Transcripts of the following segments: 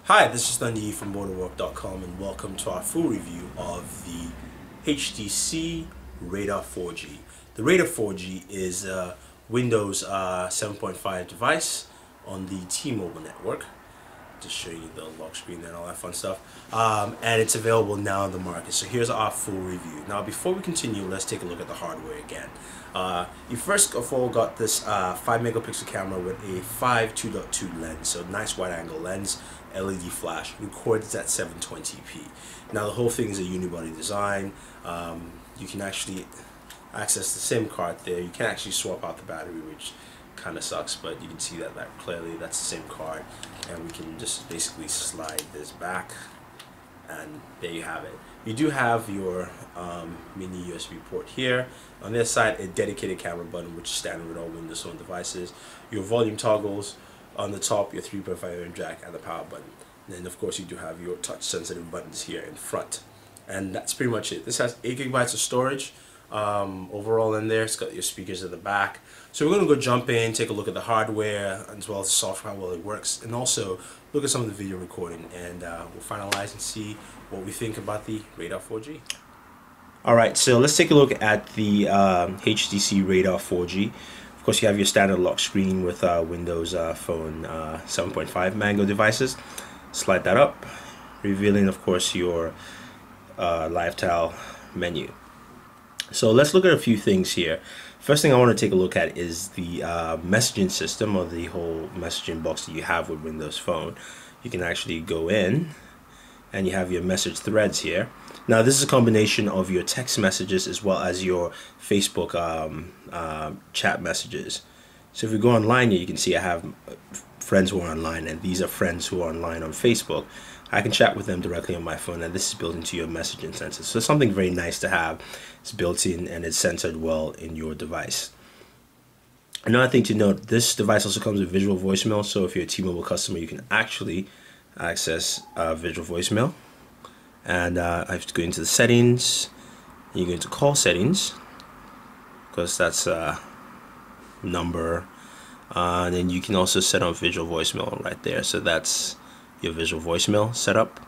Hi, this is Dundee from Booredatwork.com and welcome to our full review of the HTC Radar 4G. The Radar 4G is a Windows 7.5 device on the T-Mobile network. Just show you the lock screen and all that fun stuff. And it's available now on the market. So here's our full review. Now before we continue, let's take a look at the hardware again. You first of all got this 5 megapixel camera with a 5.2.2 lens, so nice wide angle lens, LED flash, records at 720p. Now the whole thing is a unibody design. You can actually access the SIM card there. You can actually swap out the battery, which kind of sucks, but you can see that clearly that's the same card, and we can just basically slide this back and there you have it. You do have your mini USB port here. On this side, a dedicated camera button, which is standard with all Windows Phone devices. Your volume toggles on the top, your 3.5mm jack, and the power button. And then of course you do have your touch sensitive buttons here in front. And that's pretty much it. This has 8 GB of storage overall in there. It's got your speakers at the back. So we're going to go jump in, take a look at the hardware as well as the software, how well it works, and also look at some of the video recording, and we'll finalize and see what we think about the Radar 4G. Alright, so let's take a look at the HTC Radar 4G. Of course, you have your standard lock screen with Windows Phone 7.5 Mango devices. Slide that up, revealing of course your live tile menu. So let's look at a few things here. First thing I want to take a look at is the messaging system, or the whole messaging box that you have with Windows Phone. You can actually go in and you have your message threads here. Now this is a combination of your text messages as well as your Facebook chat messages. So if we go online here, you can see I have friends who are online, and these are friends who are online on Facebook. I can chat with them directly on my phone, and this is built into your messaging sensor. So it's something very nice to have. It's built in and it's centered well in your device. Another thing to note, this device also comes with visual voicemail. So if you're a T-Mobile customer, you can actually access visual voicemail. And I have to go into the settings. You go into call settings, because that's number. And then you can also set up visual voicemail right there. So that's your visual voicemail setup.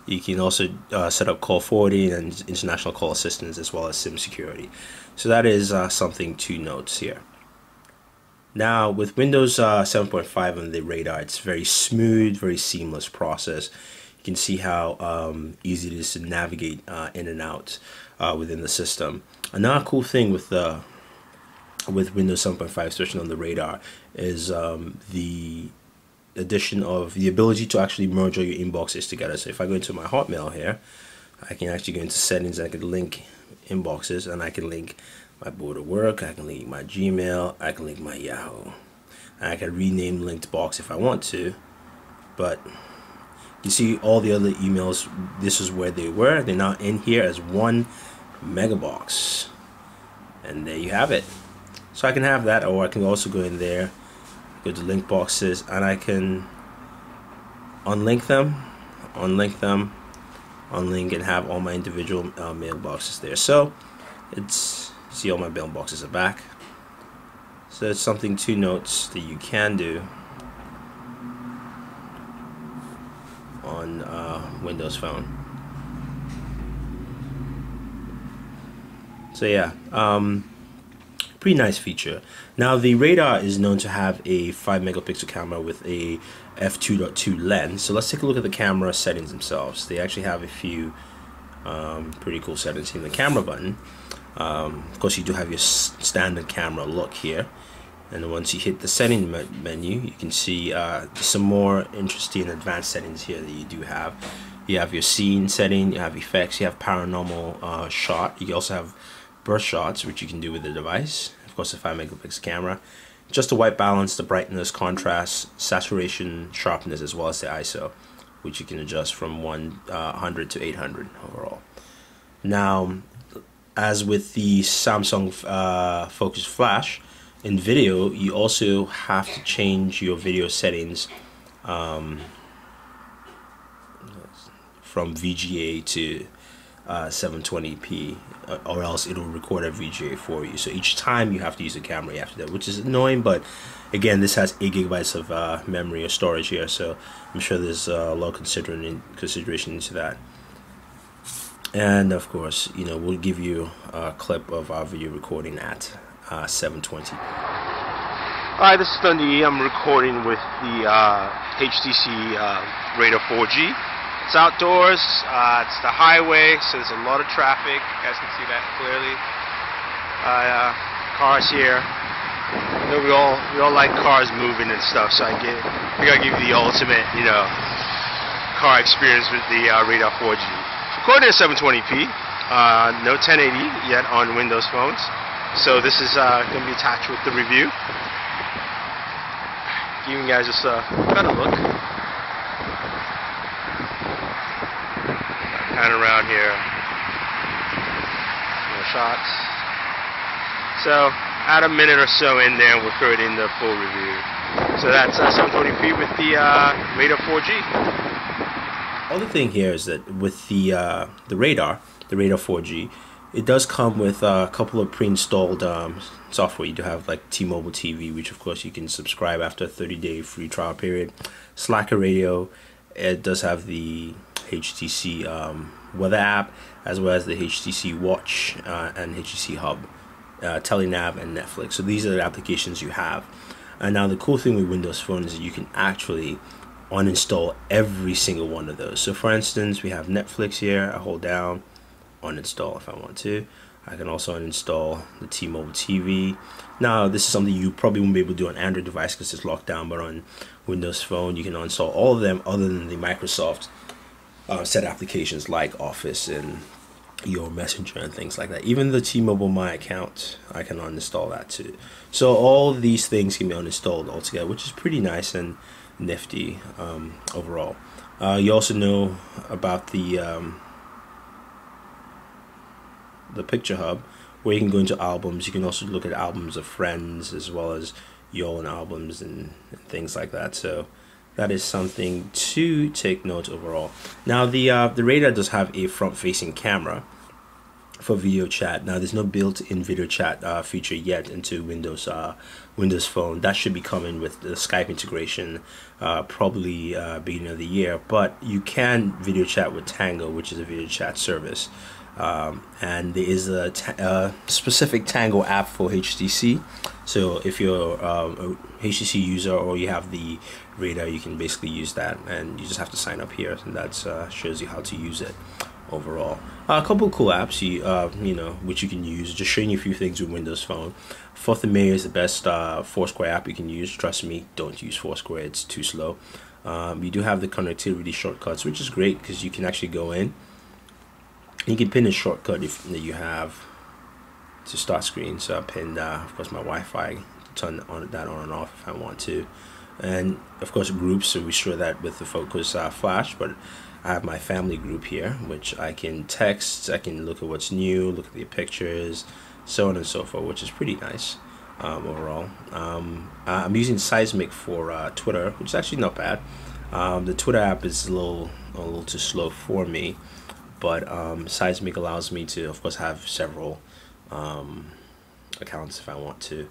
You can also set up call forwarding and international call assistance, as well as SIM security. So that is something to note here. Now with Windows 7.5 on the Radar, it's very smooth, very seamless process. You can see how easy it is to navigate in and out within the system. Another cool thing with Windows 7.5, especially on the Radar, is the addition of the ability to actually merge all your inboxes together. So if I go into my Hotmail here, I can actually go into settings, and I can link inboxes, and I can link my Booredatwork, I can link my Gmail, I can link my Yahoo, and I can rename linked box if I want to. But you see all the other emails, this is where they were. They're now in here as one megabox, and there you have it. So I can have that, or I can also go in there, go to link boxes, and I can unlink them, unlink, and have all my individual mailboxes there. So it's, see, all my mailboxes are back. So it's something to note that you can do on Windows Phone. So yeah, pretty nice feature. Now the Radar is known to have a 5 megapixel camera with a f2.2 lens. So let's take a look at the camera settings themselves. They actually have a few pretty cool settings in the camera button. Of course, you do have your standard camera look here, and once you hit the setting menu, you can see some more interesting advanced settings here that you do have. You have your scene setting, you have effects, you have paranormal shot. You also have burst shots, which you can do with the device. Of course, a 5 megapixel camera. Just the white balance, the brightness, contrast, saturation, sharpness, as well as the ISO, which you can adjust from 100 to 800 overall. Now, as with the Samsung Focus Flash, in video, you also have to change your video settings from VGA to 720p, or else it'll record a VGA for you. So each time you have to use the camera you have to do, which is annoying, but again, this has 8 gigabytes of memory or storage here, so I'm sure there's a lot of consideration into that. And of course, you know, we'll give you a clip of our video recording at 720. Alright, this is Thunder. I'm recording with the HTC Radar 4G. It's outdoors, it's the highway, so there's a lot of traffic. You guys can see that clearly. Cars here. You know, we all like cars moving and stuff, so I gotta give you the ultimate, you know, car experience with the Radar 4G. Recording at 720p, no 1080 yet on Windows phones, so this is gonna be attached with the review. Giving you guys just a better look. Kind of around here, more shots. So, add a minute or so in there, and we're creating the full review. So that's 720p with the Radar 4G. Other thing here is that with the Radar 4G, it does come with a couple of pre-installed software. You do have like T-Mobile TV, which of course you can subscribe after a 30-day free trial period. Slacker Radio. It does have the HTC weather app, as well as the HTC Watch and HTC Hub, Telenav, and Netflix. So these are the applications you have. And now the cool thing with Windows Phone is that you can actually uninstall every single one of those. So for instance, we have Netflix here. I hold down, uninstall if I want to. I can also uninstall the T-Mobile TV. Now, this is something you probably won't be able to do on Android device because it's locked down, but on Windows Phone, you can uninstall all of them other than the Microsoft set applications like Office and your Messenger and things like that. Even the T-Mobile My Account, I can uninstall that too. So all of these things can be uninstalled altogether, which is pretty nice and nifty overall. You also know about the Picture Hub, where you can go into albums. You can also look at albums of friends as well as your own albums and things like that. So that is something to take note overall. Now the Radar does have a front-facing camera for video chat. Now there's no built-in video chat feature yet into Windows Phone. That should be coming with the Skype integration probably beginning of the year. But you can video chat with Tango, which is a video chat service. And there is a specific Tango app for HTC. So if you're a HTC user or you have the Radar, you can basically use that, and you just have to sign up here, and that shows you how to use it overall. A couple of cool apps you know, which you can use, just showing you a few things with Windows Phone. 4th of May is the best Foursquare app you can use. Trust me, don't use Foursquare, it's too slow. You do have the connectivity shortcuts, which is great because you can actually go in. You can pin a shortcut that you have to start screen. So I pinned, of course, my Wi-Fi to turn that on and off if I want to. And of course, groups, so we share that with the Focus Flash. But I have my family group here, which I can text, I can look at what's new, look at the pictures, so on and so forth, which is pretty nice overall. I'm using Seismic for Twitter, which is actually not bad. The Twitter app is a little too slow for me. But Seismic allows me to, of course, have several accounts if I want to,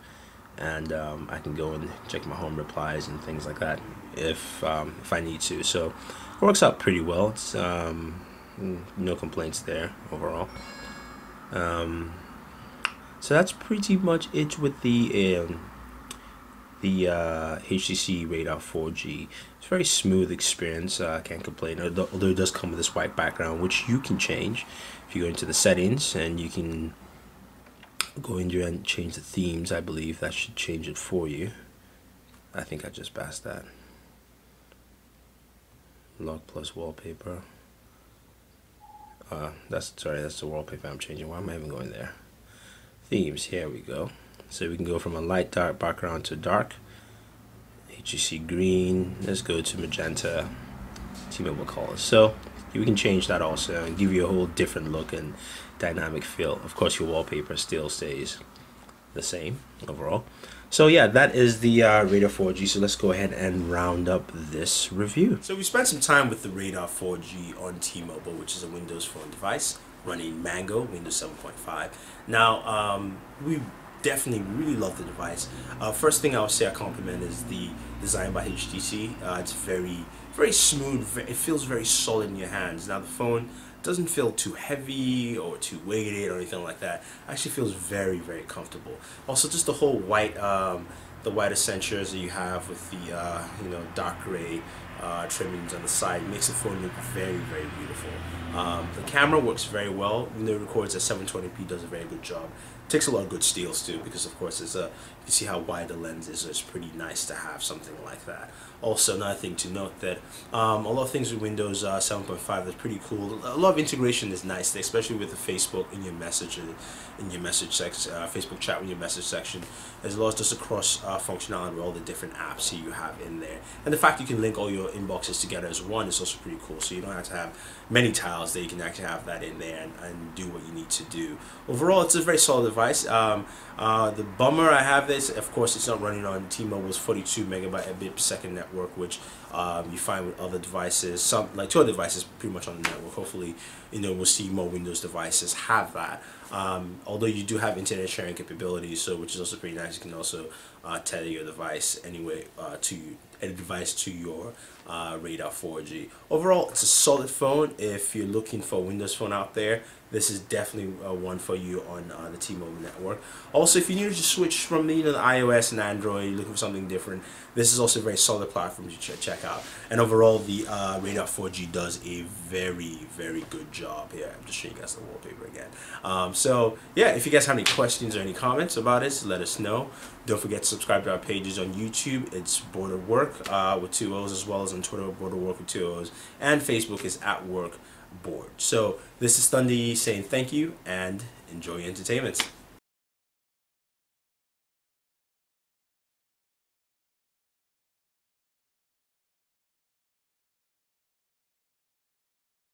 and I can go and check my home replies and things like that if I need to. So it works out pretty well. It's no complaints there overall. So that's pretty much it with the HTC Radar 4G. It's a very smooth experience. I can't complain, although it does come with this white background, which you can change if you go into the settings, and you can go in there and change the themes. I believe that should change it for you. I think I just passed that. Log plus wallpaper. That's the wallpaper I'm changing. Why am I even going there? Themes, here we go. So we can go from a light dark background to dark. HTC green, let's go to magenta, T-Mobile colors. So we can change that also and give you a whole different look and dynamic feel. Of course, your wallpaper still stays the same overall. So yeah, that is the Radar 4G. So let's go ahead and round up this review. So we spent some time with the Radar 4G on T-Mobile, which is a Windows Phone device. running Mango, Windows 7.5. Now, we definitely really love the device. First thing I would say I compliment is the design by HTC. It's very smooth. It feels very solid in your hands. Now the phone doesn't feel too heavy or too weighted or anything like that. It actually feels very comfortable. Also, just the whole white, the white essentials that you have with the dark gray trimmings on the side makes the phone look very beautiful. The camera works very well. When it records at 720p, does a very good job. Takes a lot of good steals too, because of course you see how wide the lens is, so it's pretty nice to have something like that. Also, another thing to note that a lot of things with Windows 7.5 that's pretty cool. A lot of integration is nice, especially with the Facebook in your message section, Facebook chat in your message section. There's a lot just across functionality with all the different apps you have in there, and the fact you can link all your inboxes together as one is also pretty cool. So you don't have to have many tiles; that you can actually have that in there and do what you need to do. Overall, it's a very solid device. The bummer I have is, of course, it's not running on T-Mobile's 42 megabit per second network, which you find with other devices. Some, like 2 other devices, pretty much on the network. Hopefully, we'll see more Windows devices have that. Although you do have internet sharing capabilities, so which is also pretty nice. You can also tether your device anyway to your Radar 4G. Overall, it's a solid phone. If you're looking for a Windows phone out there, this is definitely one for you on the T-Mobile network. Also, if you need to switch from the iOS and Android, looking for something different, this is also a very solid platform to check out. And overall, the Radar 4G does a very good job here. I'm just showing you guys the wallpaper again. So yeah, if you guys have any questions or any comments about this, let us know. Don't forget to subscribe to our pages on YouTube. It's Booredatwork with 2 O's, as well as on Twitter, Booredatwork with 2 O's, and Facebook is @WorkBoard. So this is Thunder saying thank you and enjoy your entertainment.